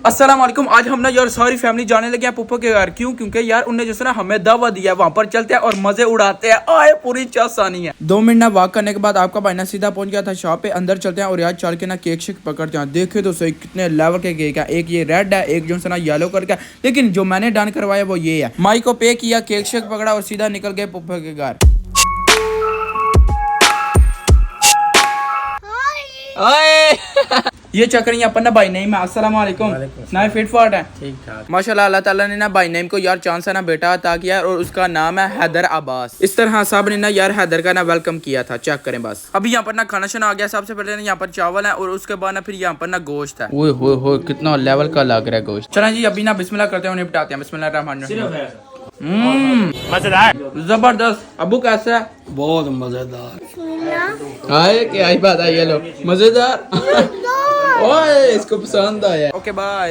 अस्सलाम वालेकुम। आज हम ना यार सारी फैमिली जाने लगे हैं पुप्पो के घर। क्यों? क्योंकि यार उनने जैसे ना हमें दावा दिया है, वहाँ पर चलते हैं और मजे उड़ाते हैं। आए पूरी चासानी है। 2 मिनट ना वॉक करने के बाद आपका भाई ना सीधा पहुंच गया था शॉप पे। अंदर चलते हैं और यार चल के ना केक शेक पकड़ते हैं। देखिए तो सही कितने लेवल के केक है। एक ये रेड है, एक जो ना येलो करके, लेकिन जो मैंने डन करवाया वो ये है। माई को पे किया, केक शेक पकड़ा और सीधा निकल गए पुप्पो के घर। ये चक्कर यहाँ पर ना भाई नेम है। अस्सलाम वालेकुम। ना फिट फाट है ठीक ठाक माशाल्लाह। अल्लाह ताला ने ना भाई नेम को यार चांस है ना बेटा अता किया और उसका नाम है हैदर अब्बास। इस तरह सब ने ना यार हैदर का ना वेलकम किया था। चेक करें बस। अभी यहाँ पर ना खाना शाना आ गया। सबसे पहले ना यहाँ पर चावल है और उसके बाद ना फिर यहाँ पर ना गोश्त है। ओए होए होए कितना लेवल का लग रहा है गोश्त। चलें जी अभी ना बिस्मिल्लाह करते हैं, निपटाते हैं। बिस्मिल्लाह रहमान रहीम। मजेदार जबरदस्त। अबू कैसा है? बहुत मजेदार। हाय क्या ही बात है। ये लो मजेदार। ओए इसको पसंद आया। Okay bye.